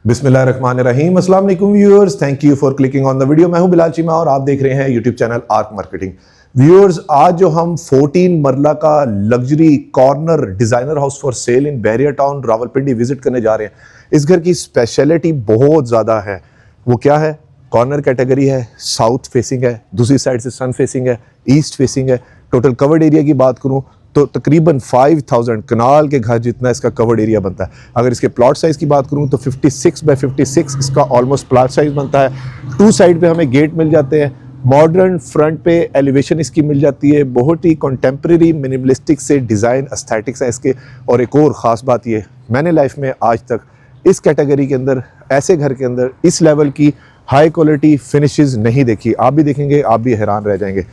बिस्मिल्लाहिर्रहमानिर्रहीम। अस्सलाम वालेकुम viewers, thank you for clicking on the video. मैं हूं बिलाल चीमा और आप देख रहे हैं YouTube channel arc marketing. Viewers, आज जो हम 14 मरला का luxury corner designer house for sale in barrier town Rawalpindi visit करने जा रहे हैं, इस घर की स्पेशलिटी बहुत ज़्यादा है। वो क्या है? कॉर्नर कैटेगरी है, साउथ फेसिंग है, दूसरी साइड से सन फेसिंग है, ईस्ट फेसिंग है। टोटल कवर्ड एरिया की बात करूं तो तकरीबन 5000 कनाल के घर जितना इसका कवर्ड एरिया बनता है। अगर इसके प्लॉट साइज़ की बात करूं तो 56 बाय 56 इसका ऑलमोस्ट प्लॉट साइज़ बनता है। टू साइड पे हमें गेट मिल जाते हैं, मॉडर्न फ्रंट पे एलिवेशन इसकी मिल जाती है, बहुत ही कंटेम्प्रेरी मिनिमलिस्टिक से डिज़ाइन एस्थेटिक्स है इसके। और एक और ख़ास बात ये, मैंने लाइफ में आज तक इस कैटेगरी के अंदर, ऐसे घर के अंदर इस लेवल की हाई क्वालिटी फिनिशेस नहीं देखी। आप भी देखेंगे, आप भी हैरान रह जाएंगे।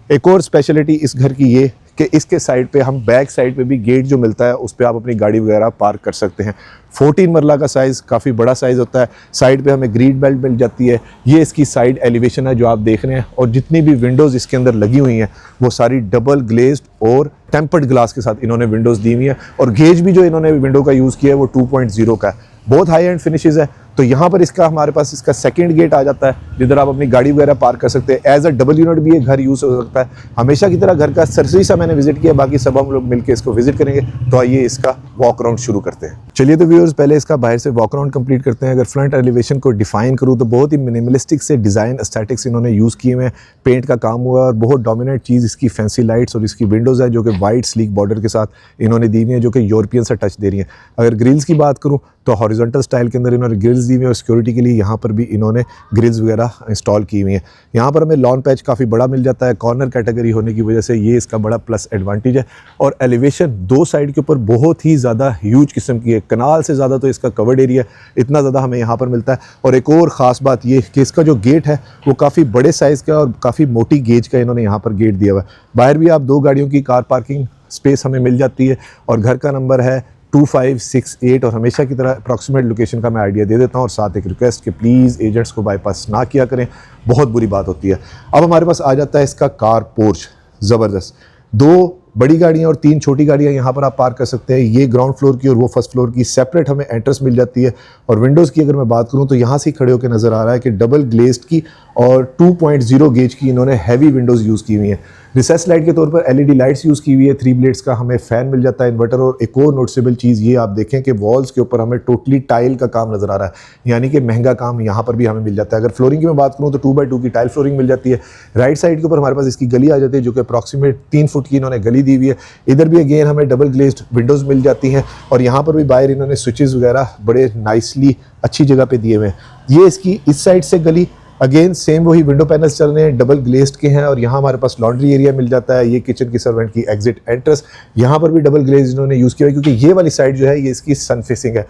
एक और स्पेशलिटी इस घर की ये कि इसके साइड पे हम बैक साइड पे भी गेट जो मिलता है उस पे आप अपनी गाड़ी वगैरह पार्क कर सकते हैं। 14 मरला का साइज़ काफ़ी बड़ा साइज़ होता है। साइड पे हमें ग्रिड बेल्ट मिल जाती है। ये इसकी साइड एलिवेशन है जो आप देख रहे हैं, और जितनी भी विंडोज़ इसके अंदर लगी हुई हैं वो सारी डबल ग्लेज्ड और टेम्पर्ड ग्लास के साथ इन्होंने विंडोज़ दी हुई है। और गेज भी जो इन्होंने विंडो का यूज़ किया है वो 2.0 का है। बहुत हाई एंड फिनिशेस है। तो यहाँ पर इसका हमारे पास इसका सेकंड गेट आ जाता है जिधर आप अपनी गाड़ी वगैरह पार्क कर सकते हैं। एज अ डबल यूनिट भी ये घर यूज़ हो सकता है। हमेशा की तरह घर का सरसरी सा मैंने विजिट किया, बाकी सब हम लोग मिलकर इसको विजिट करेंगे। तो आइए इसका वॉक अराउंड शुरू करते हैं। चलिए तो व्यूअर्स, पहले इसका बाहर से वॉक अराउंड कंप्लीट करते हैं। अगर फ्रंट एलिवेशन को डिफाइन करूँ तो बहुत ही मिनिमलिस्टिक से डिज़ाइन एस्थेटिक्स इन्होंने यूज़ किए हुए हैं। पेंट का काम हुआ है और बहुत डोमिनेट चीज़ इसकी फैंसी लाइट्स और इसकी विंडोज़ है जो कि वाइट स्लीक बॉर्डर के साथ इन्होंने दी हुई है, जो कि यूरोपियन से टच दे रही है। अगर ग्रिल्स की बात करूँ तो हॉरिजॉन्टल स्टाइल के अंदर इन्होंने ग्रिल्स दी हुई है और सिक्योरिटी के लिए यहाँ पर भी इन्होंने ग्रिल्स वगैरह इंस्टॉल की हुई हैं। यहाँ पर हमें लॉन पैच काफ़ी बड़ा मिल जाता है। कॉर्नर कैटेगरी होने की वजह से ये इसका बड़ा प्लस एडवांटेज है। और एलिवेशन दो साइड के ऊपर बहुत ही ज़्यादा ह्यूज किस्म की है। कनाल से ज़्यादा तो इसका कवर्ड एरिया इतना ज़्यादा हमें यहाँ पर मिलता है। और एक और ख़ास बात ये कि इसका जो गेट है वो काफ़ी बड़े साइज़ का और काफ़ी मोटी गेज का इन्होंने यहाँ पर गेट दिया हुआ है। बाहर भी आप 2 गाड़ियों की कार पार्किंग स्पेस हमें मिल जाती है। और घर का नंबर है 2568। और हमेशा की तरह अप्रॉक्सीमेट लोकेशन का मैं आइडिया दे देता हूँ और साथ एक रिक्वेस्ट कि प्लीज़ एजेंट्स को बाईपास ना किया करें, बहुत बुरी बात होती है। अब हमारे पास आ जाता है इसका कार पोर्च। ज़बरदस्त 2 बड़ी गाड़ियाँ और 3 छोटी गाड़ियाँ यहाँ पर आप पार्क कर सकते हैं। ये ग्राउंड फ्लोर की और वो फर्स्ट फ्लोर की सेपरेट हमें एंट्रेंस मिल जाती है। और विंडोज़ की अगर मैं बात करूँ तो यहाँ से खड़े होकर नज़र आ रहा है कि डबल ग्लेज्ड की और 2.0 गेज की इन्होंने हैवी विंडोज़ यूज़ की हुई हैं। रिसेस लाइट के तौर पर एलईडी लाइट्स यूज़ की हुई है। 3 ब्लेड्स का हमें फ़ैन मिल जाता है, इन्वर्टर। और एक और नोटिसेबल चीज़ ये आप देखें कि वॉल्स के ऊपर हमें टोटली टाइल का काम नज़र आ रहा है, यानी कि महंगा काम यहाँ पर भी हमें मिल जाता है। अगर फ्लोरिंग की मैं बात करूँ तो 2x2 की टाइल फ्लोरिंग मिल जाती है। राइट साइड के ऊपर हमारे पास इसकी गली आ जाती है जो कि अप्रॉक्सीमेट 3 फुट की इन्होंने गली दी हुई है। इधर भी अगेन हमें डबल ग्लेज्ड विंडोज़ मिल जाती हैं। और यहाँ पर भी बाहर इन्होंने स्विचेस वगैरह बड़े नाइसली अच्छी जगह पे दिए हुए हैं। ये इसकी इस साइड से गली अगेन सेम वही विंडो पैनल्स चल रहे हैं, डबल ग्लेज्ड के हैं। और यहाँ हमारे पास लॉन्ड्री एरिया मिल जाता है। ये किचन की सर्वेंट की एग्जिट एंट्रेंस, यहाँ पर भी डबल ग्लेज इन्होंने यूज़ किया है क्योंकि ये वाली साइड जो है ये इसकी सन फेसिंग है।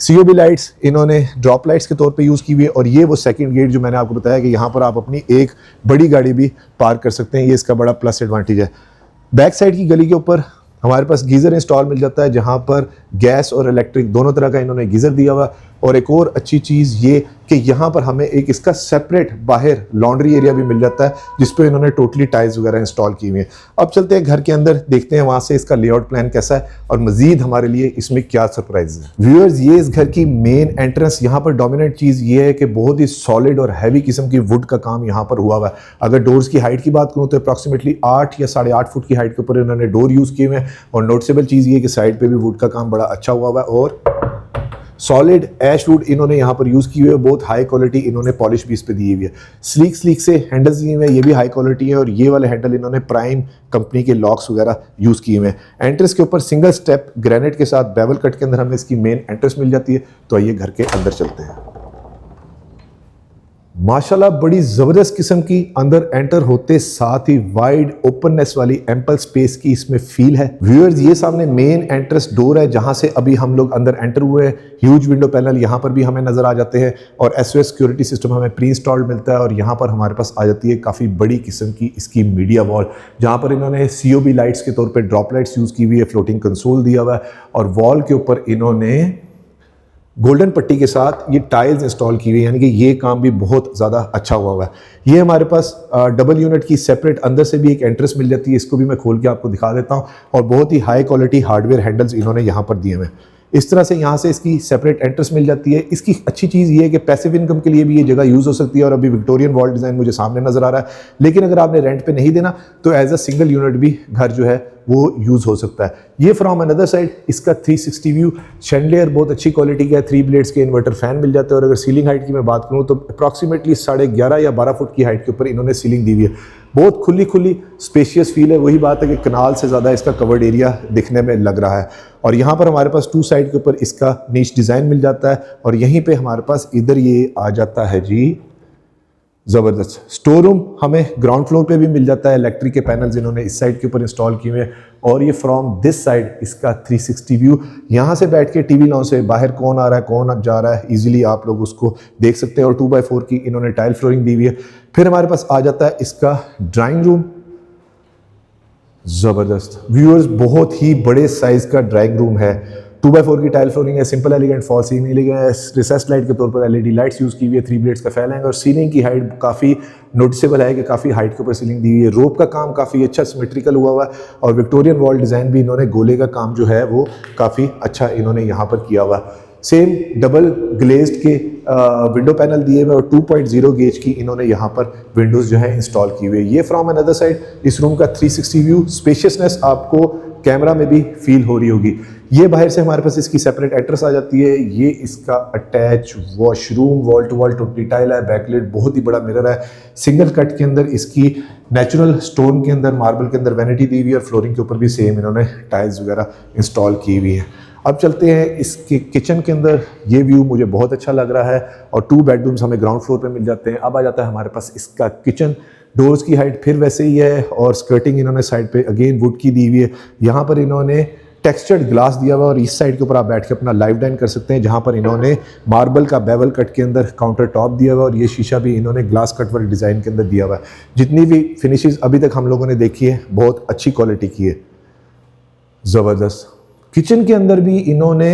सीओबी लाइट्स इन्होंने ड्रॉप लाइट्स के तौर पे यूज़ की हुई है। और ये वो सेकंड गेट जो मैंने आपको बताया कि यहाँ पर आप अपनी एक बड़ी गाड़ी भी पार्क कर सकते हैं। ये इसका बड़ा प्लस एडवांटेज है। बैक साइड की गली के ऊपर हमारे पास गीज़र इंस्टॉल मिल जाता है, जहाँ पर गैस और इलेक्ट्रिक दोनों तरह का इन्होंने गीज़र दिया हुआ। और एक और अच्छी चीज़ ये कि यहाँ पर हमें एक इसका सेपरेट बाहर लॉन्ड्री एरिया भी मिल जाता है जिस पे इन्होंने टोटली टाइल्स वगैरह इंस्टॉल की हुई है। अब चलते हैं घर के अंदर, देखते हैं वहाँ से इसका लेआउट प्लान कैसा है और मज़ीद हमारे लिए इसमें क्या सरप्राइज है। व्यूअर्स, ये इस घर की मेन एंट्रेंस, यहाँ पर डोमिनेंट चीज़ ये है कि बहुत ही सॉलिड और हैवी किस्म की वुड का काम यहाँ पर हुआ हुआ है। अगर डोर्स की हाइट की बात करूँ तो अप्रॉक्सीमेटली 8 या 8.5 फुट की हाइट के ऊपर इन्होंने डोर यूज़ किए हुए हैं। और नोटिसेबल चीज़ ये कि साइड पर भी वुड का काम बड़ा अच्छा हुआ हुआ है। और सॉलिड ऐश वुड इन्होंने यहाँ पर यूज़ की हुई है। बहुत हाई क्वालिटी इन्होंने पॉलिश भी इस पे दी हुई है। स्लीक से हैंडल्स दिए हुए हैं, ये भी हाई क्वालिटी है। और ये वाले हैंडल इन्होंने प्राइम कंपनी के लॉक्स वगैरह यूज़ किए हुए हैं। एंट्रेंस के ऊपर सिंगल स्टेप ग्रेनाइट के साथ बेवल कट के अंदर हमें इसकी मेन एंट्रेंस मिल जाती है। तो आइए घर के अंदर चलते हैं। माशाल्लाह बड़ी ज़बरदस्त किस्म की अंदर एंटर होते साथ ही वाइड ओपननेस वाली एम्पल स्पेस की इसमें फील है। व्यूअर्स, ये सामने मेन एंट्रेंस डोर है जहां से अभी हम लोग अंदर एंटर हुए हैं। ह्यूज विंडो पैनल यहाँ पर भी हमें नज़र आ जाते हैं। और एसओएस सिक्योरिटी सिस्टम हमें प्री इंस्टॉल्ड मिलता है। और यहाँ पर हमारे पास आ जाती है काफ़ी बड़ी किस्म की इसकी मीडिया वॉल, जहाँ पर इन्होंने सीओबी लाइट्स के तौर पर ड्रॉप लाइट्स यूज़ की हुई है। फ्लोटिंग कंसोल दिया हुआ है और वॉल के ऊपर इन्होंने गोल्डन पट्टी के साथ ये टाइल्स इंस्टॉल की हुई है, यानी कि ये काम भी बहुत ज़्यादा अच्छा हुआ है। ये हमारे पास डबल यूनिट की सेपरेट अंदर से भी एक एंट्रेंस मिल जाती है। इसको भी मैं खोल के आपको दिखा देता हूँ। और बहुत ही हाई क्वालिटी हार्डवेयर हैंडल्स इन्होंने यहाँ पर दिए हुए हैं। इस तरह से यहाँ से इसकी सेपरेट एंट्रेंस मिल जाती है। इसकी अच्छी चीज़ ये है कि पैसिव इनकम के लिए भी ये जगह यूज़ हो सकती है। और अभी विक्टोरियन वॉल डिज़ाइन मुझे सामने नज़र आ रहा है, लेकिन अगर आपने रेंट पे नहीं देना तो एज अ सिंगल यूनिट भी घर जो है वो यूज़ हो सकता है। ये फ्रॉम अनदर साइड इसका 360 व्यू, शैंडलियर बहुत अच्छी क्वालिटी का है, 3 ब्लेड्स के इन्वर्टर फैन मिल जाते हैं। और अगर सीलिंग हाइट की मैं बात करूँ तो अप्रॉक्सीमेटली 11.5 या 12 फुट की हाइट के ऊपर इन्होंने सीलिंग दी हुई है। बहुत खुली स्पेशियस फील है। वही बात है कि कनाल से ज़्यादा इसका कवर्ड एरिया दिखने में लग रहा है। और यहाँ पर हमारे पास 2 साइड के ऊपर इसका नीच डिज़ाइन मिल जाता है। और यहीं पे हमारे पास इधर ये आ जाता है जी ज़बरदस्त स्टोर रूम। हमें ग्राउंड फ्लोर पे भी मिल जाता है। इलेक्ट्रिक के पैनल्स इन्होंने इस साइड के ऊपर इंस्टॉल किए हुए हैं। और ये फ्रॉम दिस साइड इसका 360 व्यू, यहाँ से बैठ के टीवी लॉन्च से बाहर कौन आ रहा है कौन जा रहा है इजीली आप लोग उसको देख सकते हैं। और 2x4 की इन्होंने टाइल फ्लोरिंग दी हुई है। फिर हमारे पास आ जाता है इसका ड्राइंग रूम। ज़बरदस्त व्यूअर्स, बहुत ही बड़े साइज का ड्राइंग रूम है। 2x4 की टाइल फ्लोरिंग है, सिंपल एलिगेंट फॉल सीलिंग है, रिसेस लाइट के तौर पर एलईडी लाइट्स यूज़ की हुई है, 3 ब्लेड्स का फैन है। और सीलिंग की हाइट काफ़ी नोटिसेबल है कि काफ़ी हाइट के ऊपर सीलिंग दी हुई है। रोप का काम काफ़ी अच्छा सिमेट्रिकल हुआ है। और विक्टोरियन वॉल डिज़ाइन भी इन्होंने गोले का काम जो है वो काफ़ी अच्छा इन्होंने यहाँ पर किया हुआ है। सेम डबल ग्लेज्ड के विंडो पैनल दिए हुए और 2.0 गेज की इन्होंने यहाँ पर विंडोज़ जो है इंस्टॉल की हुई है। ये फ्रॉम अनदर साइड इस रूम का 360 व्यू, स्पेशियसनेस आपको कैमरा में भी फील हो रही होगी। ये बाहर से हमारे पास इसकी सेपरेट एंट्रेंस आ जाती है। ये इसका attach washroom, wall to wall totally tile है, बैकलाइट बहुत ही बड़ा मिरर है। सिंगल कट के अंदर इसकी नेचुरल स्टोन के अंदर मार्बल के अंदर वैनिटी दी हुई है। और फ्लोरिंग के ऊपर भी सेम इन्होंने टाइल्स वगैरह इंस्टॉल की हुई है। अब चलते हैं इसके किचन के अंदर। ये व्यू मुझे बहुत अच्छा लग रहा है। और 2 बेडरूम्स हमें ग्राउंड फ्लोर पे मिल जाते हैं। अब आ जाता है हमारे पास इसका किचन। डोर्स की हाइट फिर वैसे ही है और स्कर्टिंग इन्होंने साइड पे अगेन वुड की दी हुई है। यहाँ पर इन्होंने टेक्सचर्ड ग्लास दिया हुआ और इस साइड के ऊपर आप बैठ के अपना लाइव डाइन कर सकते हैं, जहाँ पर इन्होंने मार्बल का बेवल कट के अंदर काउंटर टॉप दिया हुआ और ये शीशा भी इन्होंने ग्लास कट वर्क डिज़ाइन के अंदर दिया हुआ है। जितनी भी फिनिशेस अभी तक हम लोगों ने देखी है बहुत अच्छी क्वालिटी की है। ज़बरदस्त। किचन के अंदर भी इन्होंने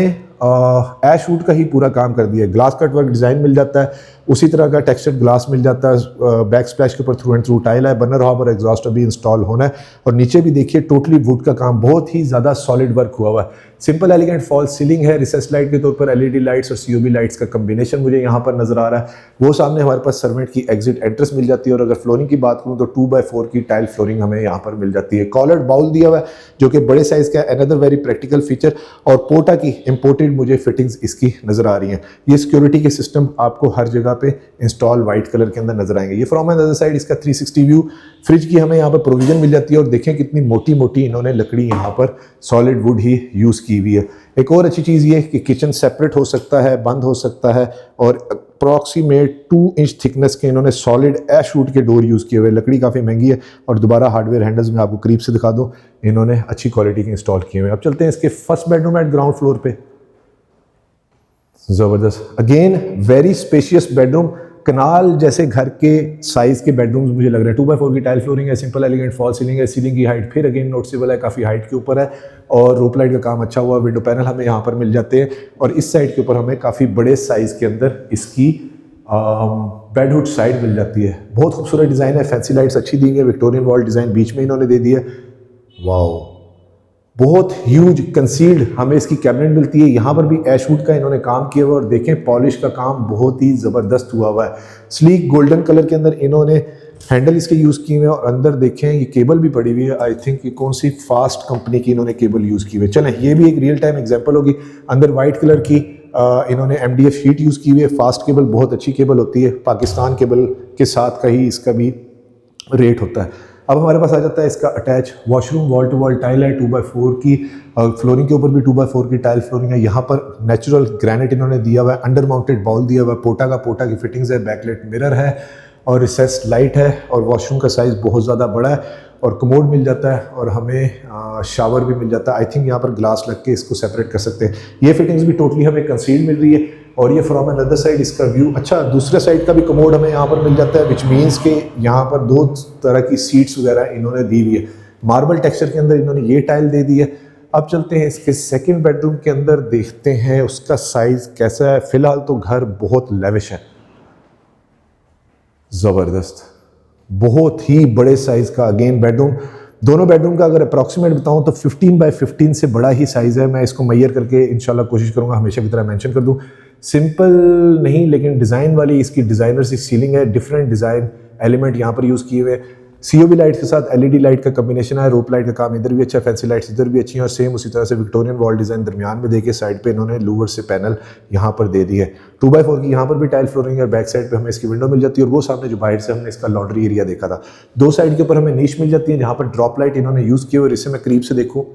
ऐश वुड का ही पूरा काम कर दिया है। ग्लास कट वर्क डिज़ाइन मिल जाता है, उसी तरह का टेक्सचर्ड ग्लास मिल जाता है। बैक स्प्लैश के ऊपर थ्रू एंड थ्रू टाइल है। बर्नर हॉब और एग्जॉस्ट अभी इंस्टॉल होना है। और नीचे भी देखिए टोटली वुड का काम, बहुत ही ज़्यादा सॉलिड वर्क हुआ हुआ है। सिंपल एलिगेंट फॉल सीलिंग है। रिसेस लाइट के तौर पर एलईडी लाइट्स और सीओबी लाइट्स का कम्बिनेशन मुझे यहाँ पर नजर आ रहा है। वो सामने हमारे पास सर्वेंट की एग्जिट एंट्रेंस मिल जाती है। और अगर फ्लोरिंग की बात करूँ तो 2x4 की टाइल फ्लोरिंग हमें यहाँ पर मिल जाती है। कॉलर्ड बाउल दिया हुआ है जो कि बड़े साइज का है, अनदर वेरी प्रैक्टिकल फीचर। और पोटा की इंपोर्टेड मुझे फिटिंग्स इसकी नजर आ रही हैं। ये सिक्योरिटी के सिस्टम आपको हर जगह पे इंस्टॉल व्हाइट कलर के अंदर नजर आएंगे। ये फ्रॉम अनदर साइड इसका 360 व्यू। फ्रिज की हमें यहाँ पर प्रोविजन मिल जाती है। और देखें कितनी मोटी मोटी इन्होंने लकड़ी यहाँ पर सॉलिड वुड ही यूज़ की हुई है। एक और अच्छी चीज़ ये कि किचन सेपरेट हो सकता है, बंद हो सकता है। और अप्रॉक्सीमेट 2 इंच थिकनेस के इन्होंने सॉलिड ऐश वुड के डोर यूज़ किए हुए। लकड़ी काफ़ी महंगी है। और दोबारा हार्डवेयर हैंडल्स में आपको करीब से दिखा दूँ, इन्होंने अच्छी क्वालिटी के इंस्टॉल किए हुए। अब चलते हैं इसके first bedroom eight ground floor पे। ज़बरदस्त, अगेन वेरी स्पेशियस बेडरूम। कनाल जैसे घर के साइज के बेडरूम्स मुझे लग रहे हैं। 2x4 की टाइल फ्लोरिंग है, सिंपल एलिगेंट फॉल सीलिंग है। सीलिंग की हाइट फिर अगेन नोटिसेबल है, काफ़ी हाइट के ऊपर है। और रोप लाइट का काम अच्छा हुआ। विंडो पैनल हमें यहाँ पर मिल जाते हैं। और इस साइड के ऊपर हमें काफ़ी बड़े साइज के अंदर इसकी बेडहुड साइड मिल जाती है। बहुत खूबसूरत डिज़ाइन है। फैंसी लाइट्स अच्छी दी है। विक्टोरियन वॉल डिज़ाइन बीच में इन्होंने दे दी है। वाओ, बहुत ह्यूज कंसील्ड हमें इसकी कैबिनेट मिलती है। यहाँ पर भी ऐशवुड का इन्होंने काम किया हुआ और देखें पॉलिश का काम बहुत ही ज़बरदस्त हुआ हुआ है। स्लीक गोल्डन कलर के अंदर इन्होंने हैंडल इसके यूज़ किए हुए हैं। और अंदर देखें ये केबल भी पड़ी हुई है। आई थिंक ये कौन सी फास्ट कंपनी की इन्होंने केबल यूज़ की हुई है। चलें, ये भी एक रियल टाइम एग्जाम्पल होगी। अंदर वाइट कलर की इन्होंने MDF शीट यूज़ की हुई है। फास्ट केबल बहुत अच्छी केबल होती है। पाकिस्तान केबल के साथ का ही इसका भी रेट होता है। अब हमारे पास आ जाता है इसका attach washroom. Wall to wall tile है, 2x4 की। फ्लोरिंग के ऊपर भी 2x4 की टाइल फ्लोरिंग है। यहाँ पर नेचुरल ग्रेनाइट इन्होंने दिया हुआ है। अंडर माउंटेड बाउल दिया हुआ है। पोटा की फिटिंग्स है। बैकलाइट मिरर है और रिसेस लाइट है। और वॉशरूम का साइज़ बहुत ज़्यादा बड़ा है। और कमोड मिल जाता है और हमें शावर भी मिल जाता है। आई थिंक यहाँ पर ग्लास लग के इसको सेपरेट कर सकते हैं। ये फिटिंग्स भी टोटली हमें कंसील्ड मिल रही है। और ये फ्रॉम अनदर साइड इसका व्यू अच्छा। दूसरे साइड का भी कमोड हमें यहाँ पर मिल जाता है, विच मीन्स के यहाँ पर 2 तरह की सीट्स वगैरह इन्होंने दी हुई है। मार्बल टेक्सचर के अंदर इन्होंने ये टाइल दे दी है। अब चलते हैं इसके सेकंड बेडरूम के अंदर, देखते हैं उसका साइज कैसा है। फिलहाल तो घर बहुत लेविश है। ज़बरदस्त, बहुत ही बड़े साइज का अगेन बेडरूम। दोनों बेडरूम का अगर अप्रॉक्सीमेट बताऊं तो 15 बाय 15 से बड़ा ही साइज़ है। मैं इसको मैयर करके इंशाल्लाह कोशिश करूंगा हमेशा की तरह मेंशन कर दूं। सिंपल नहीं लेकिन डिज़ाइन वाली इसकी डिज़ाइनर सी सीलिंग है, डिफरेंट डिज़ाइन एलिमेंट यहाँ पर यूज़ किए हुए। COB लाइट के साथ LED लाइट का कम्बिनेशन है। रोप लाइट का काम इधर भी अच्छा है, फैंसी लाइट्स इधर भी अच्छी हैं और सेम उसी तरह से विक्टोरियन वॉल डिज़ाइन दरमियान में देके साइड पे इन्होंने लूवर से पैनल यहाँ पर दे दी है। 2x4 की यहाँ पर भी टाइल फ्लोरिंग है और बैक साइड पे हमें इसकी विंडो मिल जाती है और वो सामने जो बाहर से हमने इसका लॉन्ड्री एरिया देखा था। दो साइड के ऊपर हमें नीश मिल जाती है जहाँ पर ड्रॉप लाइट इन्होंने यूज़ की और इसे मैं करीब से देखूँ।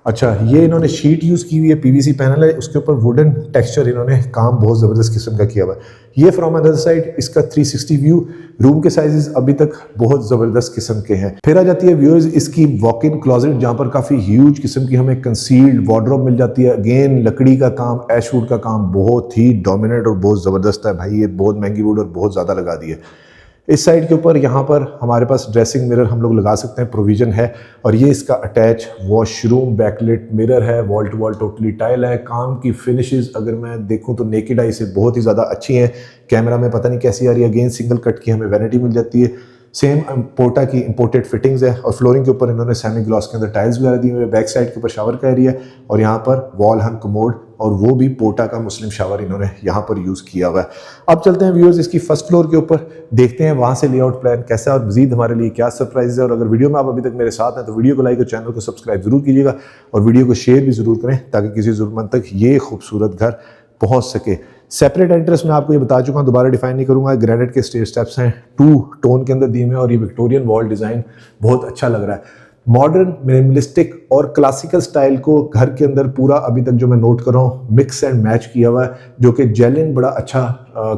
अच्छा, ये इन्होंने शीट यूज़ की हुई है, PVC पैनल है, उसके ऊपर वुडन टेक्सचर इन्होंने काम बहुत ज़बरदस्त किस्म का किया हुआ है। ये फ्रॉम अदर साइड इसका 360 व्यू। रूम के साइजेस अभी तक बहुत ज़बरदस्त किस्म के हैं। फिर आ जाती है व्यूअर्स इसकी वॉक इन क्लोजेट जहाँ पर काफ़ी ह्यूज किस्म की हमें कंसील्ड वार्डरोब मिल जाती है। अगेन लकड़ी का काम, ऐश वुड का काम बहुत ही डोमिनेट और बहुत ज़बरदस्त है भाई। ये बहुत महंगी वुड और बहुत ज़्यादा लगा दी है। इस साइड के ऊपर यहाँ पर हमारे पास ड्रेसिंग मिरर हम लोग लगा सकते हैं, प्रोविजन है। और ये इसका अटैच वॉशरूम बैकलिट मिरर है, wall to wall totally tile है। काम की फिनिशेस अगर मैं देखूँ तो नेकेड आई से बहुत ही ज़्यादा अच्छी हैं। कैमरा में पता नहीं कैसी आ रही है। अगेन सिंगल कट की हमें वैनिटी मिल जाती है। सेम पोटा की इंपोर्टेड फिटिंग्स है और फ्लोरिंग के ऊपर इन्होंने सेमी ग्लॉस के अंदर टाइल्स वगैरह दिए हुए। बैक साइड के ऊपर शावर का एरिया और यहाँ पर वॉल हंग कमोड और वो भी पोटा का मुस्लिम शावर इन्होंने यहाँ पर यूज़ किया हुआ है। अब चलते हैं व्यूअर्स इसकी फर्स्ट फ्लोर के ऊपर, देखते हैं वहाँ से लेआउट प्लान कैसा है और मजीद हमारे लिए क्या सरप्राइज है। और अगर वीडियो में आप अभी तक मेरे साथ हैं तो वीडियो को लाइक और चैनल को सब्सक्राइब जरूर कीजिएगा और वीडियो को शेयर भी जरूर करें ताकि किसी ज़रूरतमंद तक ये खूबसूरत घर पहुँच सके। सेपरेट एंट्रेंस में आपको ये बता चुका हूँ, दोबारा डिफाइन नहीं करूँगा। ग्रेनाइट के स्टेयर स्टेप्स हैं, 2 टोन के अंदर दिए हुए और ये विक्टोरियन वॉल डिज़ाइन बहुत अच्छा लग रहा है। मॉडर्न मिनिमलिस्टिक और क्लासिकल स्टाइल को घर के अंदर पूरा अभी तक जो मैं नोट कर रहा हूँ मिक्स एंड मैच किया हुआ है, जो कि जेलिन बड़ा अच्छा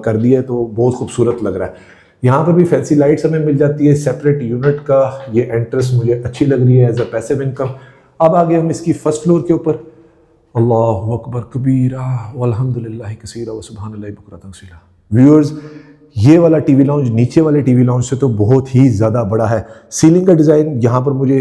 कर दिया है, तो बहुत खूबसूरत लग रहा है। यहाँ पर भी फैंसी लाइट्स हमें मिल जाती है। सेपरेट यूनिट का ये एंट्रेंस मुझे अच्छी लग रही है एज अ पैसिव इनकम। अब आगे हम इसकी फर्स्ट फ्लोर के ऊपर, अल्लाहु अकबर कबीरा वल्हम्दुलिल्लाहि कसीरा व सुब्हानल्लाहि बुकरतन असीला। व्यूअर्स ये वाला टीवी लाउंज नीचे वाले टीवी लाउंज से तो बहुत ही ज़्यादा बड़ा है। सीलिंग का डिज़ाइन यहाँ पर मुझे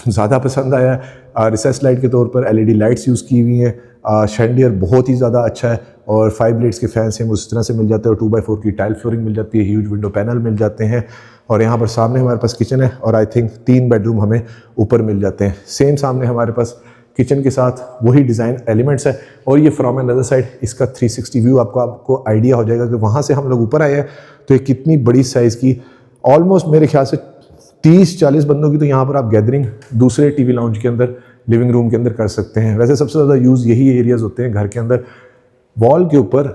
ज़्यादा पसंद आया है। रिसेस लाइट के तौर पर LED लाइट्स यूज़ की हुई हैं। शैंडियर बहुत ही ज़्यादा अच्छा है और 5 ब्लेड्स के फैंस हैं उस तरह से मिल जाते हैं और 2x4 की टाइल फ्लोरिंग मिल जाती है। ह्यूज विंडो पैनल मिल जाते हैं और यहाँ पर सामने हमारे पास किचन है और आई थिंक 3 बेडरूम हमें ऊपर मिल जाते हैं। सेम सामने हमारे पास किचन के साथ वही डिज़ाइन एलिमेंट्स है और ये फ्रॉम अनदर साइड इसका 360 व्यू आपको आइडिया हो जाएगा कि वहाँ से हम लोग ऊपर आए हैं तो ये कितनी बड़ी साइज़ की, ऑलमोस्ट मेरे ख्याल से 30-40 बंदों की तो यहाँ पर आप गैदरिंग दूसरे टीवी लाउंज के अंदर, लिविंग रूम के अंदर कर सकते हैं। वैसे सबसे ज़्यादा यूज़ यही एरियाज़ होते हैं घर के अंदर। वॉल के ऊपर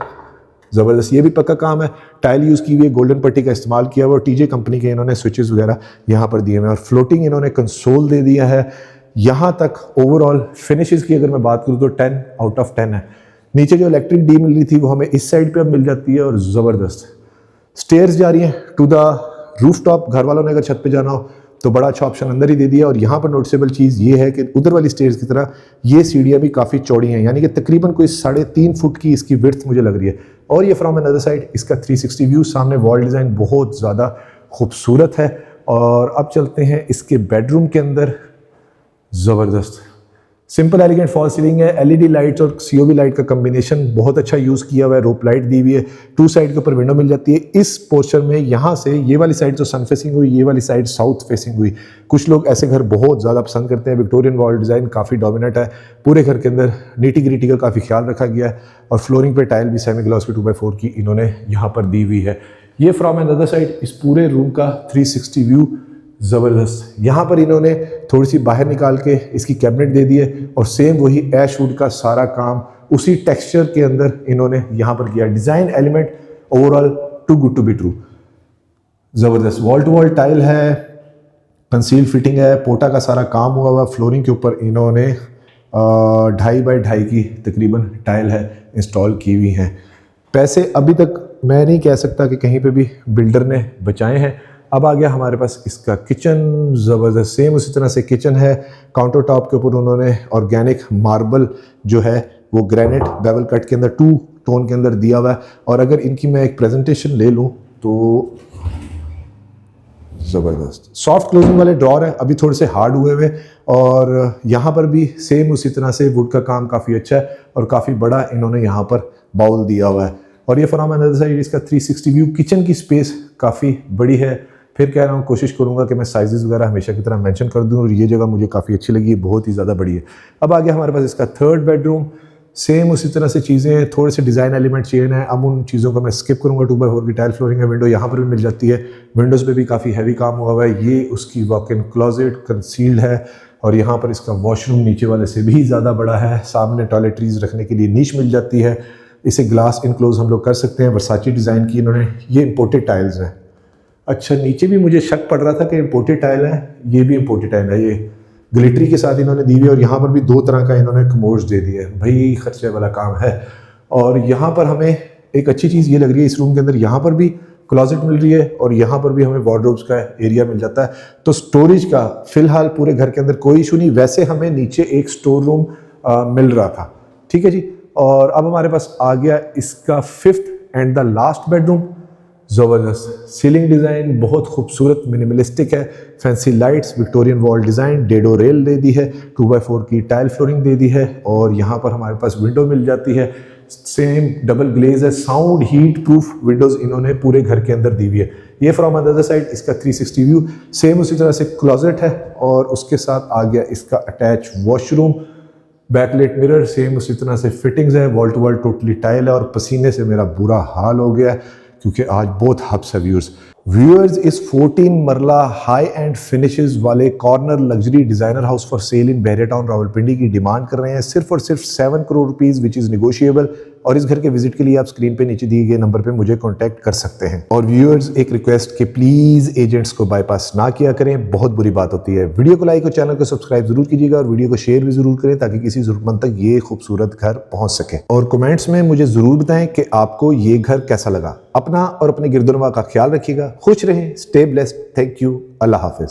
ज़बरदस्त ये भी पक्का काम है, टाइल यूज़ की हुई है, गोल्डन पट्टी का इस्तेमाल किया हुआ और TJ कंपनी के इन्होंने स्विचेस वगैरह यहाँ पर दिए हुए हैं और फ्लोटिंग इन्होंने कंसोल दे दिया है। यहाँ तक ओवरऑल फिनिशेस की अगर मैं बात करूँ तो 10 आउट ऑफ 10 है। नीचे जो इलेक्ट्रिक डी मिल रही थी वो हमें इस साइड पे अब मिल जाती है और ज़बरदस्त स्टेयर्स जा रही हैं टू द रूफ टॉप। घर वालों ने अगर छत पे जाना हो तो बड़ा अच्छा ऑप्शन अंदर ही दे दिया। और यहाँ पर नोटिसेबल चीज़ ये है कि उधर वाली स्टेयर्स की तरह ये सीढ़ियाँ भी काफ़ी चौड़ी हैं, यानी कि तकरीबन कोई 3.5 फुट की इसकी विड्थ मुझे लग रही है। और ये फ्रॉम अनदर साइड इसका 360 व्यू, सामने वॉल डिज़ाइन बहुत ज़्यादा खूबसूरत है। और अब चलते हैं इसके बेडरूम के अंदर। ज़बरदस्त सिंपल एलिगेंट फॉल सीलिंग है। LED लाइट्स और COB लाइट का कम्बिनेशन बहुत अच्छा यूज़ किया हुआ है। रोप लाइट दी हुई है, 2 साइड के ऊपर विंडो मिल जाती है। इस पोर्शन में यहाँ से ये वाली साइड तो सन फेसिंग हुई, ये वाली साइड साउथ फेसिंग हुई। कुछ लोग ऐसे घर बहुत ज़्यादा पसंद करते हैं। विक्टोरियन वॉल डिज़ाइन काफ़ी डोमिनेट है, पूरे घर के अंदर नीटी ग्रिटी का काफ़ी ख्याल रखा गया है और फ्लोरिंग पे टाइल भी सेमी ग्लॉस की 2x4 की इन्होंने यहाँ पर दी हुई है। ये फ्रॉम अनदर साइड इस पूरे रूम का 360 व्यू ज़बरदस्त। यहाँ पर इन्होंने थोड़ी सी बाहर निकाल के इसकी कैबिनेट दे दी है और सेम वही ऐश वुड का सारा काम उसी टेक्सचर के अंदर इन्होंने यहाँ पर किया। Design element overall to good to be true, ज़बरदस्त। वॉल टू वॉल टाइल है, कंसील फिटिंग है, पोटा का सारा काम हुआ हुआ। फ्लोरिंग के ऊपर इन्होंने 2.5 बाई 2.5 की तकरीबन टाइल है इंस्टॉल की हुई हैं। पैसे अभी तक मैं नहीं कह सकता कि कहीं पे भी बिल्डर ने बचाए हैं। अब आ गया हमारे पास इसका किचन, ज़बरदस्त सेम उसी तरह से किचन है। काउंटर टॉप के ऊपर उन्होंने ऑर्गेनिक मार्बल जो है वो ग्रेनाइट बेवल कट के अंदर 2 टोन के अंदर दिया हुआ है। और अगर इनकी मैं एक प्रेजेंटेशन ले लूँ तो ज़बरदस्त सॉफ्ट क्लोजिंग वाले ड्रॉर है, अभी थोड़े से हार्ड हुए हुए। और यहाँ पर भी सेम उसी तरह से वुड का काम काफ़ी अच्छा है और काफ़ी बड़ा इन्होंने यहाँ पर बाउल दिया हुआ है। और ये फ्रॉम अनदर साइड इसका 360 व्यू। किचन की स्पेस काफ़ी बड़ी है, फिर कह रहा हूँ कोशिश करूँगा कि मैं साइजेस वगैरह हमेशा की तरह मेंशन कर दूँ, और ये जगह मुझे काफ़ी अच्छी लगी, बहुत ही ज़्यादा बड़ी है। अब आ गया हमारे पास इसका थर्ड बेडरूम। सेम उसी तरह से चीज़ें हैं, थोड़े से डिज़ाइन एलिमेंट चेंज हैं। अब उन चीज़ों को मैं स्किप करूँगा। 2x4 की टाइल फ्लोरिंग है, विंडो यहाँ पर भी मिल जाती है। विंडोज़ पे भी काफ़ी हैवी काम हुआ है। ये उसकी वॉक इन क्लोजेट कंसील्ड है, और यहाँ पर इसका वॉशरूम नीचे वाले से भी ज़्यादा बड़ा है। सामने टॉयलेटरीज रखने के लिए नीश मिल जाती है। इसे ग्लास इनक्लोज हम लोग कर सकते हैं। वर्साची डिज़ाइन की इन्होंने, ये इम्पोर्टेड टाइल्स हैं। अच्छा, नीचे भी मुझे शक पड़ रहा था कि इम्पोर्टेड टाइल है, ये भी इम्पोर्टेड टाइल है। ये ग्लिटरी के साथ इन्होंने दी हुई है, और यहाँ पर भी 2 तरह का इन्होंने कमोड्स दे दिए है। भाई खर्चे वाला काम है। और यहाँ पर हमें एक अच्छी चीज़ ये लग रही है इस रूम के अंदर, यहाँ पर भी क्लोजेट मिल रही है, और यहाँ पर भी हमें वार्डरोब्स का एरिया मिल जाता है। तो स्टोरेज का फिलहाल पूरे घर के अंदर कोई इशू नहीं। वैसे हमें नीचे एक स्टोर रूम मिल रहा था, ठीक है जी। और अब हमारे पास आ गया इसका 5th and the last bedroom. ज़बरदस्त सीलिंग डिज़ाइन, बहुत खूबसूरत मिनिमलिस्टिक है। Fancy lights, Victorian wall design, dado rail दे दी है, 2x4 की टाइल फ्लोरिंग दे दी है, और यहाँ पर हमारे पास विंडो मिल जाती है। सेम डबल ग्लेज है, साउंड हीट प्रूफ विंडोज़ इन्होंने पूरे घर के अंदर दी हुई है। ये फ्रॉम अदर साइड इसका 360 व्यू। सेम उसी तरह से क्लोजेट है, और उसके साथ आ गया इसका attach washroom, backlight mirror, same उसी तरह से फिटिंग्स है। Wall to wall totally tile है, और पसीने से मेरा बुरा हाल हो गया है क्योंकि आज बहुत हब्स है व्यूअर्स। इस 14 मरला हाई एंड फिनिशेस वाले corner luxury designer house for sale in Bahria town Rawalpindi की डिमांड कर रहे हैं सिर्फ और सिर्फ 7 crore rupees, which is negotiable. और इस घर के विजिट के लिए आप स्क्रीन पे नीचे दिए गए नंबर पे मुझे कांटेक्ट कर सकते हैं। और व्यूअर्स, एक रिक्वेस्ट कि प्लीज एजेंट्स को बाईपास ना किया करें, बहुत बुरी बात होती है। वीडियो को लाइक और चैनल को सब्सक्राइब जरूर कीजिएगा, और वीडियो को शेयर भी जरूर करें ताकि किसी जरूरतमंद तक ये खूबसूरत घर पहुंच सके। और कमेंट्स में मुझे जरूर बताएं कि आपको ये घर कैसा लगा। अपना और अपने गिरदोनवा का ख्याल रखिएगा, खुश रहें, stay blessed. Thank you, Allah Hafiz.